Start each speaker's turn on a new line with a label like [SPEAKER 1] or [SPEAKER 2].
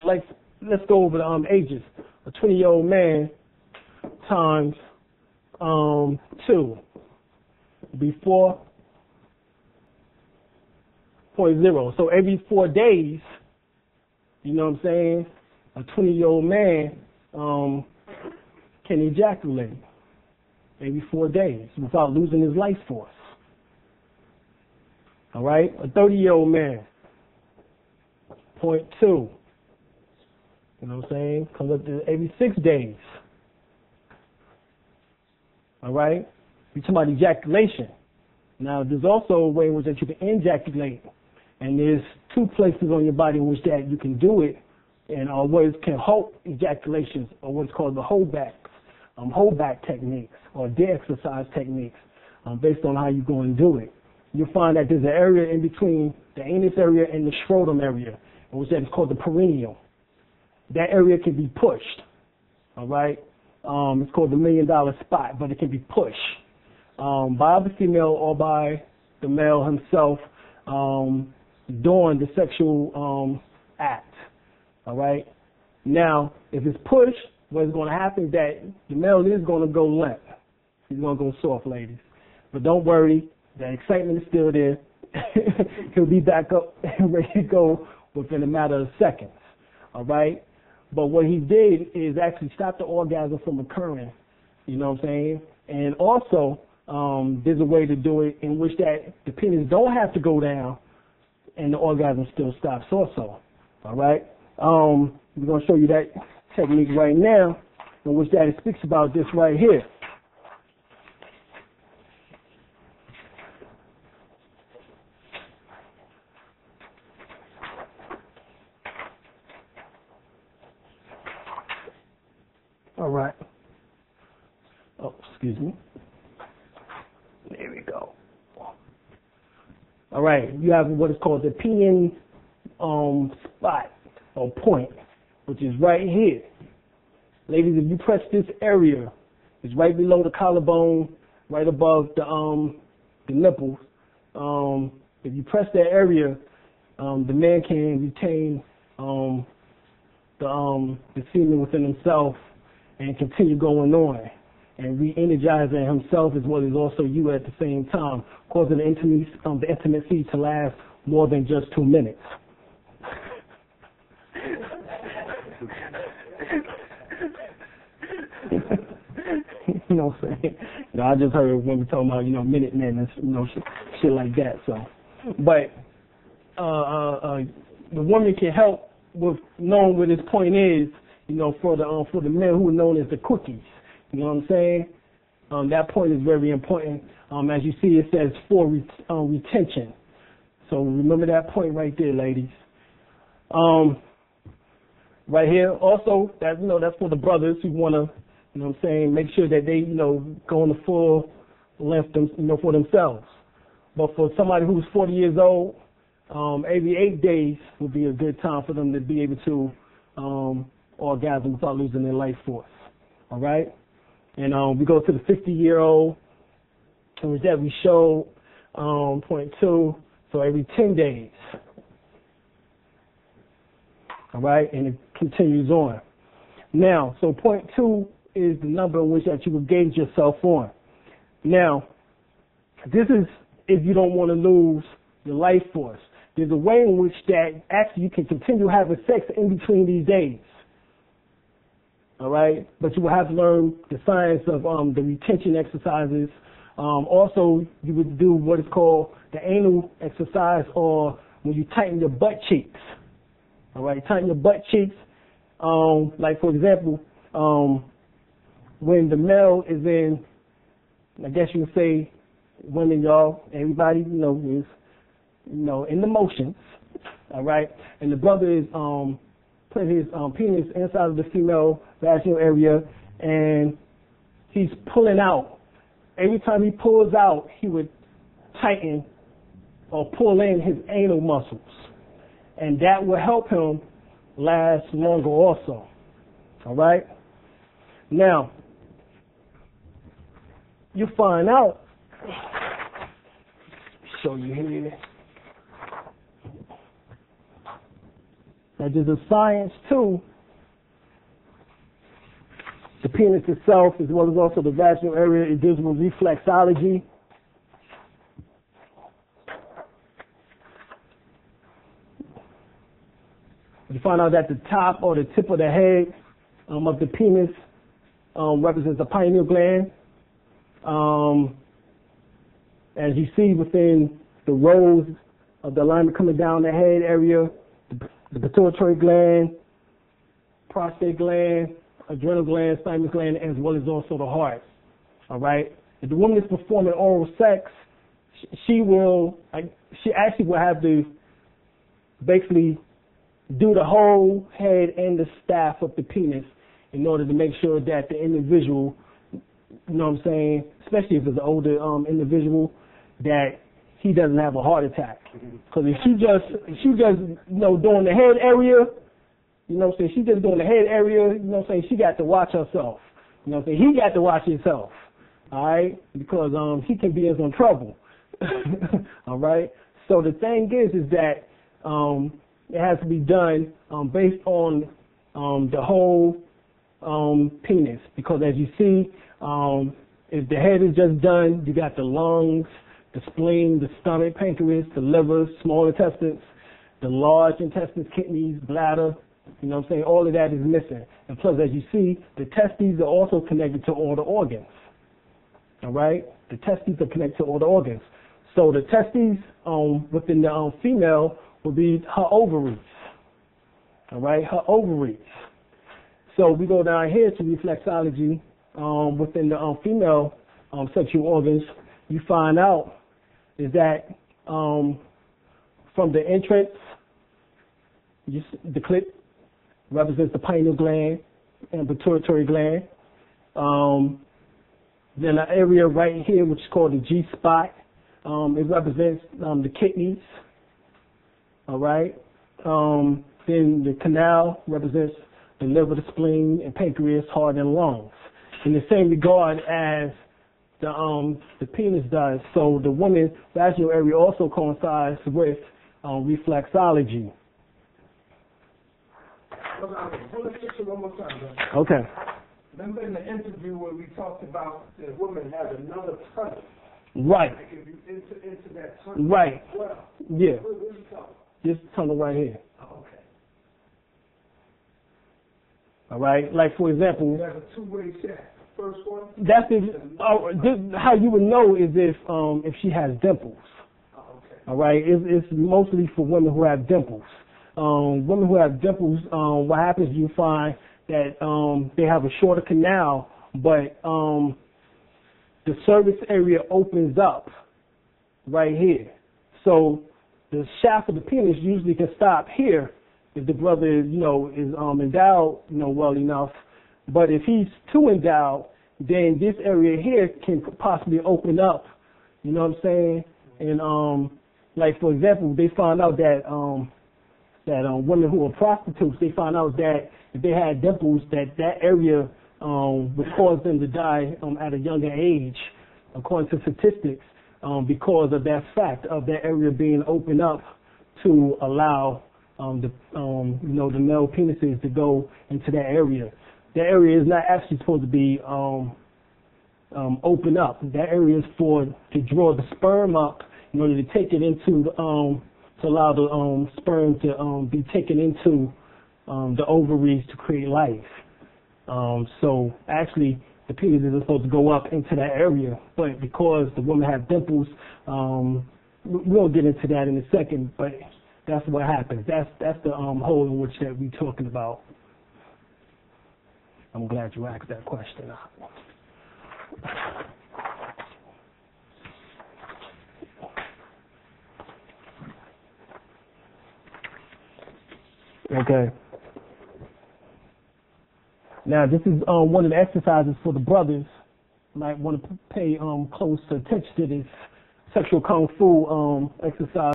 [SPEAKER 1] like, let's go over the ages. A 20-year-old man times 2 be 4.0. So every 4 days, you know what I'm saying, a 20-year-old man can ejaculate every 4 days without losing his life force. All right? A 30-year-old man, 0.2. You know what I'm saying? Comes up to every 6 days. All right? You're talking about ejaculation. Now, there's also a way in which that you can ejaculate. And there's 2 places on your body in which that you can do it, and what can halt ejaculations, or what's called the holdback techniques, or de-exercise techniques, based on how you go and do it. You'll find that there's an area in between the anus area and the scrotum area, which that is called the perineum. That area can be pushed. All right? It's called the $1 million spot, but it can be pushed by the female or by the male himself during the sexual act. All right? Now, if it's pushed, what's going to happen is that the male is going to go limp. He's going to go soft, ladies. But don't worry, the excitement is still there. He'll be back up and ready to go within a matter of seconds. All right? But what he did is actually stop the orgasm from occurring. You know what I'm saying? And also, there's a way to do it in which that the penis don't have to go down and the orgasm still stops also. All right? We're going to show you that technique right now, in which that it speaks about this right here. All right. Oh, excuse me. There we go. All right. You have what is called the peen spot or point, which is right here. Ladies, if you press this area, it's right below the collarbone, right above the nipples. If you press that area, the man can retain the semen within himself and continue going on and re-energizing himself as well as also you at the same time, causing the intimacy to last more than just 2 minutes. You know what I'm saying? You know, I just heard when we talking about, minute men and, shit like that. So, but the woman can help with knowing what his point is, for the men who are known as the cookies. You know what I'm saying? That point is very important. As you see, it says for retention. So remember that point right there, ladies. Right here, also, that's for the brothers who want to, make sure that they, go on the full length, for themselves. But for somebody who's 40 years old, every 8 days would be a good time for them to be able to orgasm without losing their life force. All right? And we go to the 50-year-old, which that we show point 2, so every 10 days. All right? And it continues on. Now, so point 2 is the number in which that you will gauge yourself on. Now, this is if you don't want to lose your life force. There's a way in which that actually you can continue having sex in between these days. All right? But you will have to learn the science of the retention exercises. Also, you would do what is called the anal exercise, or when you tighten your butt cheeks. All right? Tighten your butt cheeks. Like, for example, when the male is in, I guess you can say, women, y'all, everybody, is, in the motions, all right? And the brother is putting his penis inside of the female vaginal area, and he's pulling out. Every time he pulls out, he would tighten or pull in his anal muscles, and that will help him last longer also, all right? Now, you find out, show you here, Now, there's a science to the penis itself, as well as also the vaginal area. It deals with reflexology. You find out that the top or the tip of the head of the penis represents the pineal gland. As you see within the rows of the alignment coming down the head area, the pituitary gland, prostate gland, adrenal gland, thymus gland, as well as also the heart. All right. If the woman is performing oral sex, she actually will have to basically do the whole head and the staff of the penis in order to make sure that the individual, you know what I'm saying, especially if it's an older individual, that he doesn't have a heart attack. Because if she just, you know, doing the head area, you know what I'm saying, she just doing the head area, you know what I'm saying, she got to watch herself. You know what I'm saying, he got to watch himself. All right? Because he can be in some trouble. All right? So the thing is that it has to be done based on the whole penis, because as you see, if the head is just done, you got the lungs, the spleen, the stomach, pancreas, the liver, small intestines, the large intestines, kidneys, bladder, you know what I'm saying, all of that is missing. And plus, as you see, the testes are also connected to all the organs. All right? The testes are connected to all the organs. So the testes within the female will be her ovaries. All right, her ovaries. So we go down here to reflexology within the female sexual organs. You find out is that from the entrance, the clit represents the pineal gland and pituitary gland. Then an area right here, which is called the G spot, it represents the kidneys. All right. Then the canal represents the liver, the spleen, and pancreas, heart, and lungs. In the same regard as the penis does. So the woman's vaginal area also coincides with reflexology. Okay.
[SPEAKER 2] Remember in the interview where we talked about the woman has another tunnel?
[SPEAKER 1] Right.
[SPEAKER 2] Like if you into that tunnel.
[SPEAKER 1] Right.
[SPEAKER 2] Well,
[SPEAKER 1] yeah.
[SPEAKER 2] What are you talking about?
[SPEAKER 1] This tunnel right here.
[SPEAKER 2] Oh, okay.
[SPEAKER 1] All right. Like for example.
[SPEAKER 2] That's a two-way check. First one.
[SPEAKER 1] That's how you would know is if she has dimples.
[SPEAKER 2] Oh, okay.
[SPEAKER 1] All right. It's mostly for women who have dimples. Women who have dimples, what happens? You find that they have a shorter canal, but the cervix area opens up right here. So the shaft of the penis usually can stop here if the brother, you know, is endowed, you know, well enough. But if he's too endowed, then this area here can possibly open up. You know what I'm saying? And like for example, they found out that women who are prostitutes, they found out that if they had dimples, that area would cause them to die at a younger age, according to statistics, because of that fact of that area being opened up to allow the male penises to go into that area. That area is not actually supposed to be open up. That area is to draw the sperm up in order to take it into to allow the sperm to be taken into the ovaries to create life. So actually, the penis is supposed to go up into that area, but because the women have dimples, we'll get into that in a second. But that's what happens. That's the hole in which that we're talking about. I'm glad you asked that question. Okay. Now, this is one of the exercises for the brothers. You might want to pay close attention to this sexual kung fu exercise.